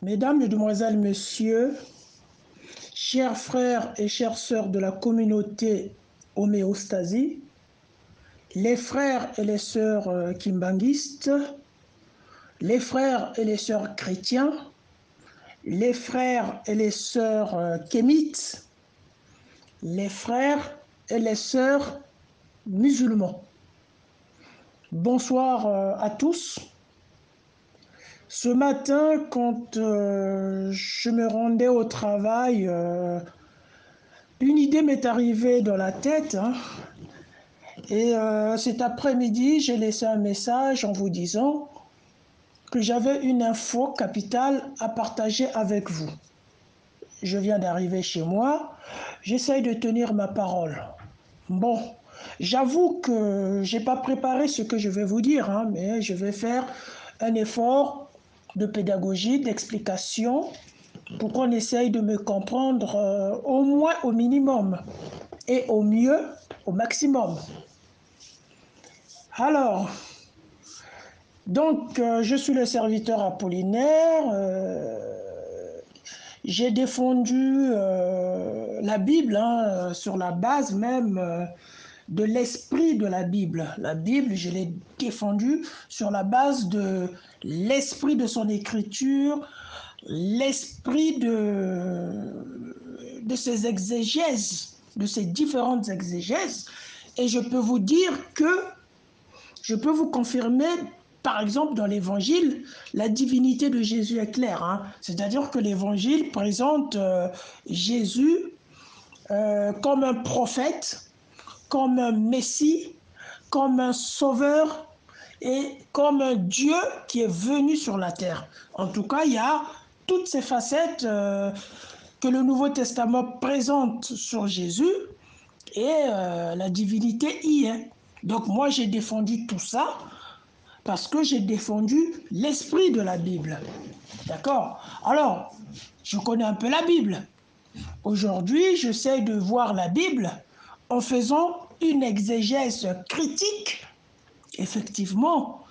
Mesdames, Mesdemoiselles, Messieurs, chers frères et chères sœurs de la communauté homéostasie, les frères et les sœurs kimbanguistes, les frères et les sœurs chrétiens, les frères et les sœurs kémites, les frères et les sœurs musulmans. Bonsoir à tous. Ce matin, quand je me rendais au travail, une idée m'est arrivée dans la tête, hein, et cet après-midi, j'ai laissé un message en vous disant que j'avais une info capitale à partager avec vous. Je viens d'arriver chez moi, j'essaye de tenir ma parole. Bon, j'avoue que je n'ai pas préparé ce que je vais vous dire, hein, mais je vais faire un effort de pédagogie, d'explication, pour qu'on essaye de me comprendre au moins au minimum et au mieux au maximum. Alors, donc, je suis le serviteur Apollinaire. J'ai défendu la Bible hein, sur la base même de l'esprit de la Bible. La Bible, je l'ai défendue sur la base de l'esprit de son écriture, l'esprit de ses exégèses, de ses différentes exégèses. Et je peux vous dire que je peux vous confirmer, par exemple, dans l'Évangile, la divinité de Jésus est claire. Hein. C'est-à-dire que l'Évangile présente Jésus comme un prophète, comme un Messie, comme un sauveur et comme un Dieu qui est venu sur la terre. En tout cas, il y a toutes ces facettes que le Nouveau Testament présente sur Jésus et la divinité y est. Donc moi, j'ai défendu tout ça parce que j'ai défendu l'esprit de la Bible. D'accord? Alors, je connais un peu la Bible. Aujourd'hui, j'essaie de voir la Bible en faisant une exégèse critique. Effectivement,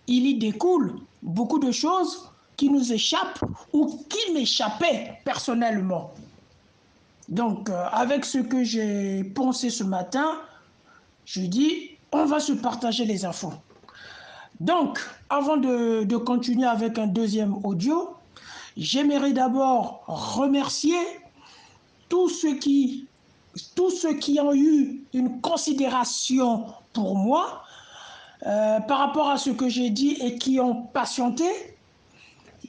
il y découle beaucoup de choses qui nous échappent ou qui m'échappaient personnellement. Donc, avec ce que j'ai pensé ce matin, je dis, on va se partager les infos. Donc, avant de continuer avec un deuxième audio, j'aimerais d'abord remercier tous ceux qui ont eu une considération pour moi par rapport à ce que j'ai dit et qui ont patienté.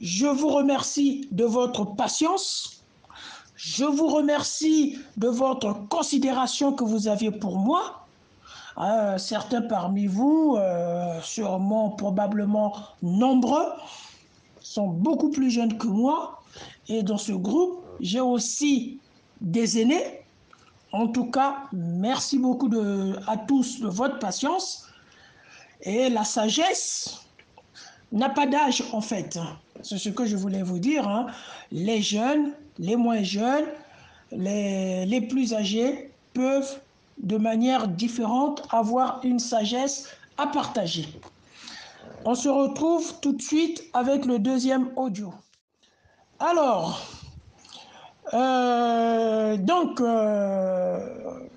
Je vous remercie de votre patience. Je vous remercie de votre considération que vous aviez pour moi. Certains parmi vous, sûrement, probablement nombreux, sont beaucoup plus jeunes que moi. Et dans ce groupe, j'ai aussi des aînés. En tout cas, merci beaucoup à tous de votre patience. Et la sagesse n'a pas d'âge, en fait. C'est ce que je voulais vous dire. Hein. Les jeunes, les moins jeunes, les plus âgés peuvent, de manière différente, avoir une sagesse à partager. On se retrouve tout de suite avec le deuxième audio. Alors,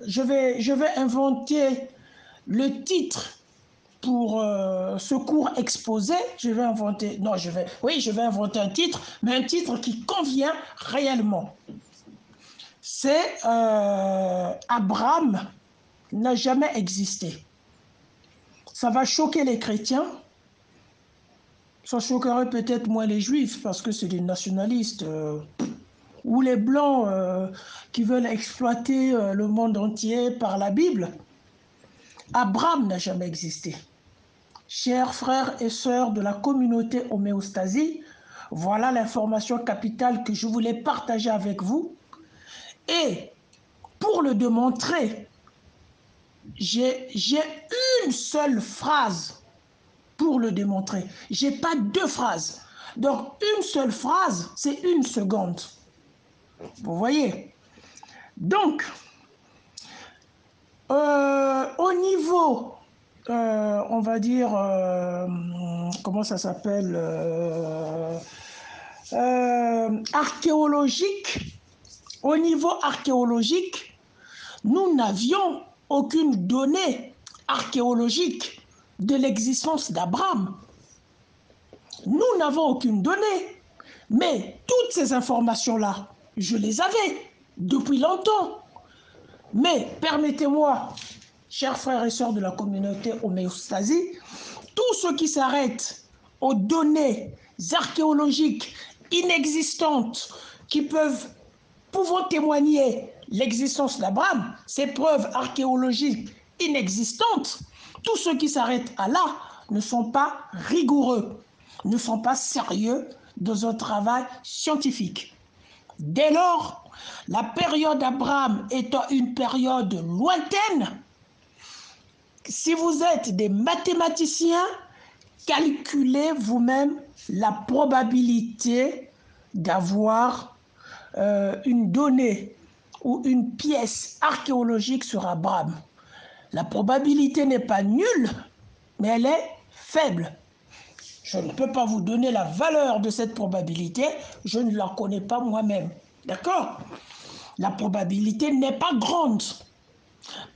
je vais inventer le titre pour ce court exposé. Je vais inventer un titre, mais un titre qui convient réellement. C'est Abraham n'a jamais existé. Ça va choquer les chrétiens. Ça choquerait peut-être moins les juifs parce que c'est des nationalistes ou les blancs qui veulent exploiter le monde entier par la Bible. Abraham n'a jamais existé. Chers frères et sœurs de la communauté homéostasie, voilà l'information capitale que je voulais partager avec vous. Et pour le démontrer, j'ai une seule phrase pour le démontrer. Je n'ai pas deux phrases. Donc, une seule phrase, c'est 1 seconde. Vous voyez? Donc, au niveau, on va dire, comment ça s'appelle archéologique, au niveau archéologique, nous n'avions aucune donnée archéologique de l'existence d'Abraham. Nous n'avons aucune donnée. Mais toutes ces informations-là, je les avais depuis longtemps. Mais permettez-moi, chers frères et sœurs de la communauté homéostasie, tout ce qui s'arrête aux données archéologiques inexistantes qui pouvant témoigner l'existence d'Abraham, ces preuves archéologiques inexistantes, tout ce qui s'arrête à là ne sont pas rigoureux, ne sont pas sérieux dans un travail scientifique. Dès lors, la période d'Abraham étant une période lointaine, si vous êtes des mathématiciens, calculez vous-même la probabilité d'avoir une donnée ou une pièce archéologique sur Abraham. La probabilité n'est pas nulle, mais elle est faible. Je ne peux pas vous donner la valeur de cette probabilité, je ne la connais pas moi-même. D'accord? La probabilité n'est pas grande.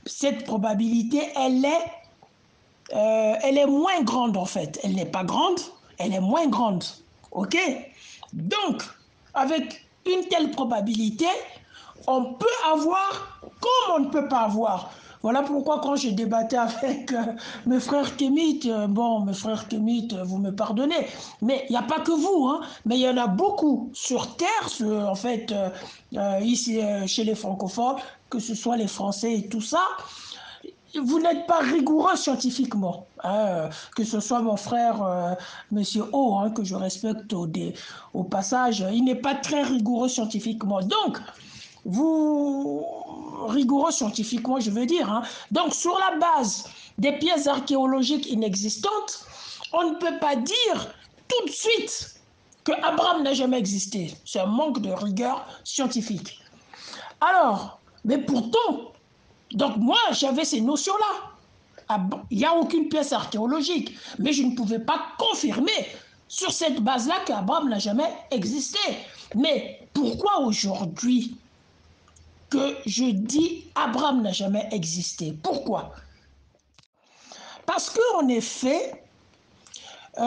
Cette probabilité, elle est moins grande en fait. Elle n'est pas grande, elle est moins grande. Ok? Donc, avec une telle probabilité, on peut avoir comme on ne peut pas avoir. Voilà pourquoi quand j'ai débatté avec mes frères kémites, mes frères kémites, vous me pardonnez, mais il n'y a pas que vous, hein, mais il y en a beaucoup sur Terre, en fait, ici chez les francophones, que ce soit les Français et tout ça. Vous n'êtes pas rigoureux scientifiquement, hein, que ce soit mon frère Monsieur O, hein, que je respecte au passage, il n'est pas très rigoureux scientifiquement. Donc, rigoureux scientifiquement, je veux dire. Hein. Donc, sur la base des pièces archéologiques inexistantes, on ne peut pas dire tout de suite que Abraham n'a jamais existé. C'est un manque de rigueur scientifique. Alors, mais pourtant, donc moi, j'avais ces notions-là. Il n'y a aucune pièce archéologique, mais je ne pouvais pas confirmer sur cette base-là qu'Abraham n'a jamais existé. Mais pourquoi aujourd'hui que je dis Abraham n'a jamais existé? Pourquoi? Parce qu'en effet, par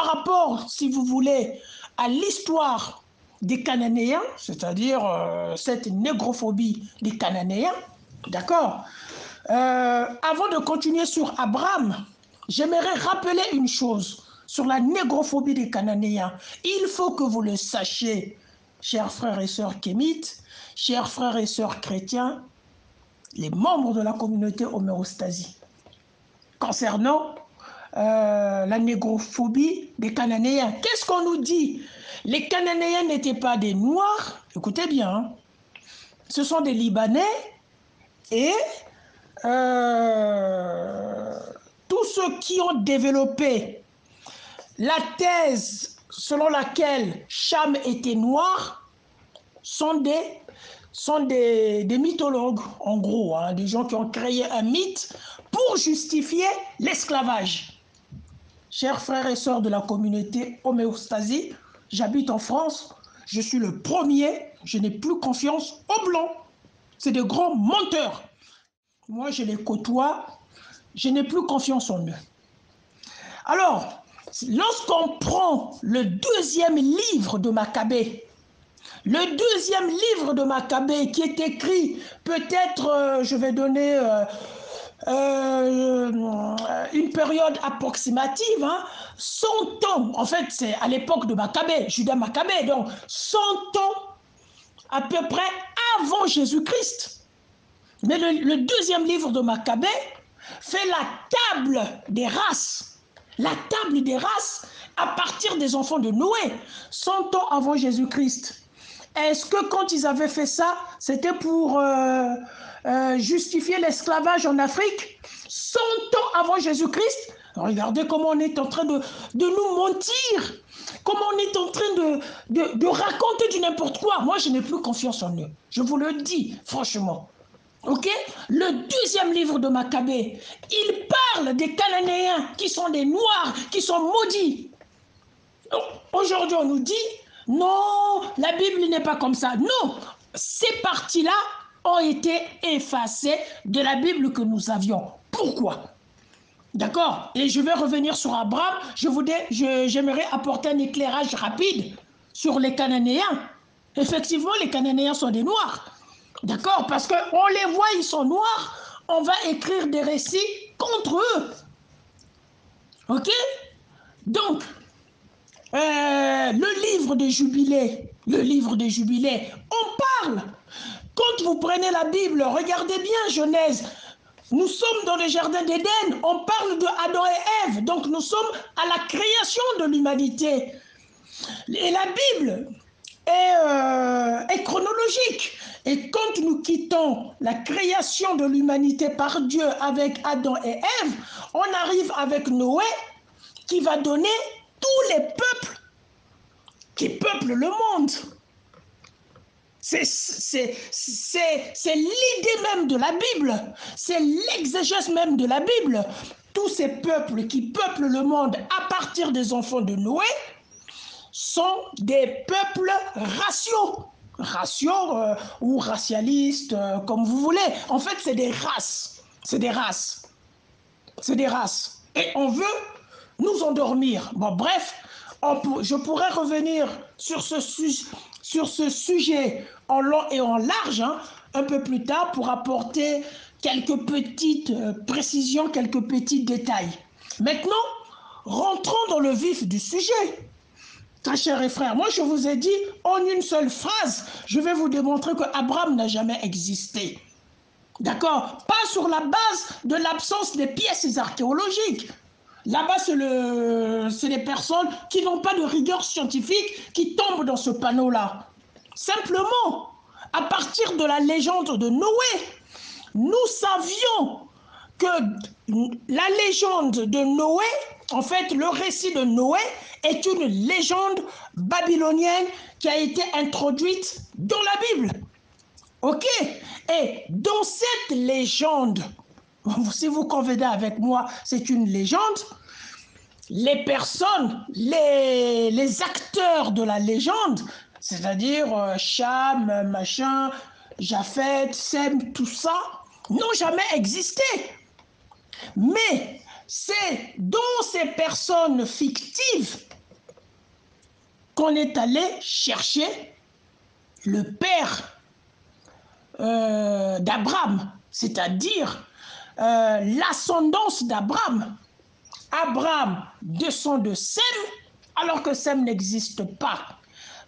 rapport, si vous voulez, à l'histoire des Cananéens, c'est-à-dire cette négrophobie des Cananéens, d'accord? Avant de continuer sur Abraham, j'aimerais rappeler une chose sur la négrophobie des Cananéens. Il faut que vous le sachiez, chers frères et sœurs kémites, chers frères et sœurs chrétiens, les membres de la communauté homéostasie, concernant la négrophobie des Cananéens. Qu'est-ce qu'on nous dit? Les Cananéens n'étaient pas des Noirs, écoutez bien, hein. Ce sont des Libanais et tous ceux qui ont développé la thèse selon laquelle Cham était noir sont des mythologues, en gros, hein, des gens qui ont créé un mythe pour justifier l'esclavage. Chers frères et sœurs de la communauté homéostasie, j'habite en France, je suis le premier, je n'ai plus confiance aux Blancs. C'est des grands menteurs. Moi, je les côtoie, je n'ai plus confiance en eux. Alors, lorsqu'on prend le deuxième livre de Maccabée, le deuxième livre de Maccabée qui est écrit, peut-être, je vais donner une période approximative, hein, 100 ans, en fait c'est à l'époque de Maccabée, Judas Maccabée, donc 100 ans à peu près avant Jésus-Christ. Mais le deuxième livre de Maccabée fait la table des races. La table des races à partir des enfants de Noé, 100 ans avant Jésus-Christ. Est-ce que quand ils avaient fait ça, c'était pour justifier l'esclavage en Afrique? 100 ans avant Jésus-Christ? Regardez comment on est en train de nous mentir. Comment on est en train de raconter du n'importe quoi. Moi, je n'ai plus confiance en eux. Je vous le dis, franchement. Ok? Le deuxième livre de Maccabée, il parle des Cananéens qui sont des Noirs, qui sont maudits. Aujourd'hui, on nous dit, non, la Bible n'est pas comme ça. Non, ces parties-là ont été effacées de la Bible que nous avions. Pourquoi? D'accord? Et je vais revenir sur Abraham. J'aimerais apporter un éclairage rapide sur les Cananéens. Effectivement, les Cananéens sont des Noirs. D'accord? Parce qu'on les voit, ils sont noirs. On va écrire des récits contre eux. Ok? Donc, le livre de Jubilé, on parle. Quand vous prenez la Bible, regardez bien Genèse. Nous sommes dans le jardin d'Éden, on parle de Adam et Ève, donc nous sommes à la création de l'humanité. Et la Bible est chronologique. Et quand nous quittons la création de l'humanité par Dieu avec Adam et Ève, on arrive avec Noé qui va donner tous les peuples qui peuplent le monde. C'est l'idée même de la Bible, c'est l'exégèse même de la Bible. Tous ces peuples qui peuplent le monde à partir des enfants de Noé sont des peuples raciaux. Ou racialistes, comme vous voulez. En fait, c'est des races. C'est des races. C'est des races. Et on veut nous endormir. Bon, bref, je pourrais revenir sur ce sujet en long et en large, hein, un peu plus tard, pour apporter quelques petites précisions, quelques petits détails. Maintenant, rentrons dans le vif du sujet. Très chers frères, moi je vous ai dit en une seule phrase, je vais vous démontrer que Abraham n'a jamais existé. D'accord? Pas sur la base de l'absence des pièces archéologiques. Là-bas, c'est les personnes qui n'ont pas de rigueur scientifique qui tombent dans ce panneau-là. Simplement, à partir de la légende de Noé, nous savions que la légende de Noé, en fait, le récit de Noé est une légende babylonienne qui a été introduite dans la Bible. Ok? Et dans cette légende, si vous convenez avec moi, c'est une légende, les personnes, les acteurs de la légende, c'est-à-dire Cham, machin, Japheth, Sem, tout ça, n'ont jamais existé. Mais c'est dans ces personnes fictives qu'on est allé chercher le père d'Abraham, c'est-à-dire l'ascendance d'Abraham. Abraham descend de Sem, alors que Sem n'existe pas.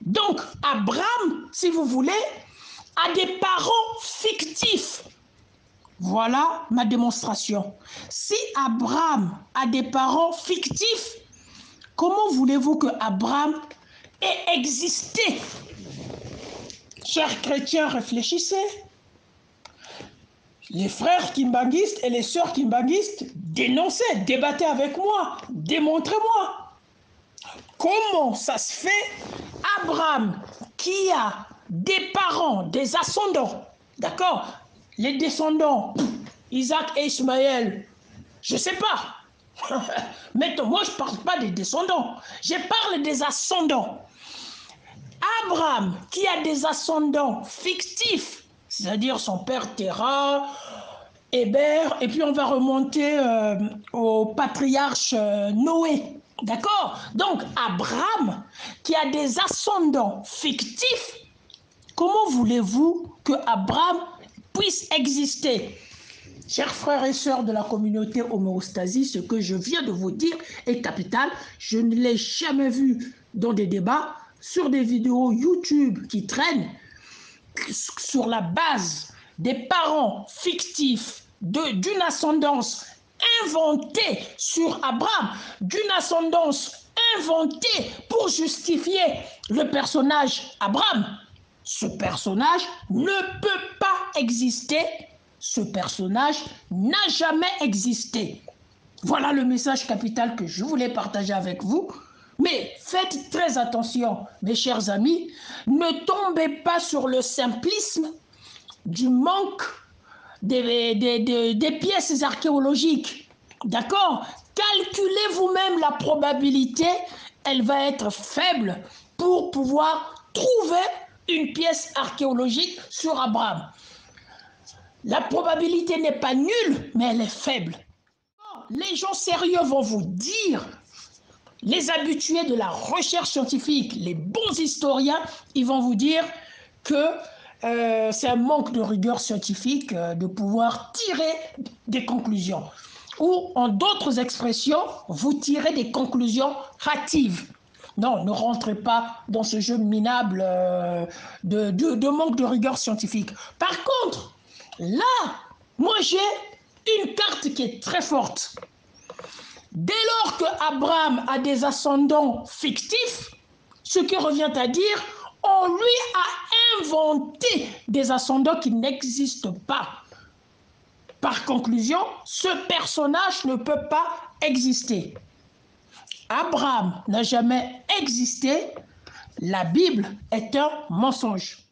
Donc, Abraham, si vous voulez, a des parents fictifs. Voilà ma démonstration. Si Abraham a des parents fictifs, comment voulez-vous que Abraham ait existé? Chers chrétiens, réfléchissez. Les frères kimbanguistes et les sœurs kimbanguistes, dénoncez, débattez avec moi, démontrez-moi. Comment ça se fait, Abraham, qui a des parents, des ascendants, d'accord? Les descendants, Isaac et Ismaël, je ne sais pas. Mais moi, je ne parle pas des descendants, je parle des ascendants. Abraham, qui a des ascendants fictifs, c'est-à-dire son père Terah, Hébert, et puis on va remonter au patriarche Noé. D'accord? Donc, Abraham, qui a des ascendants fictifs, comment voulez-vous que Abraham puisse exister? Chers frères et sœurs de la communauté homéostasie, ce que je viens de vous dire est capital. Je ne l'ai jamais vu dans des débats, sur des vidéos YouTube qui traînent sur la base des parents fictifs d'une ascendance inventée sur Abraham, d'une ascendance inventée pour justifier le personnage Abraham. Ce personnage ne peut pas exister. Ce personnage n'a jamais existé. Voilà le message capital que je voulais partager avec vous. Mais faites très attention, mes chers amis, ne tombez pas sur le simplisme du manque des pièces archéologiques. D'accord? Calculez vous-même la probabilité, elle va être faible pour pouvoir trouver une pièce archéologique sur Abraham. La probabilité n'est pas nulle, mais elle est faible. Les gens sérieux vont vous dire, les habitués de la recherche scientifique, les bons historiens, ils vont vous dire que c'est un manque de rigueur scientifique de pouvoir tirer des conclusions. Ou, en d'autres expressions, vous tirez des conclusions hâtives. Non, ne rentrez pas dans ce jeu minable de manque de rigueur scientifique. Par contre, là, moi j'ai une carte qui est très forte. Dès lors que Abraham a des ascendants fictifs, ce qui revient à dire, on lui a inventé des ascendants qui n'existent pas. Par conclusion, ce personnage ne peut pas exister. Abraham n'a jamais existé. La Bible est un mensonge.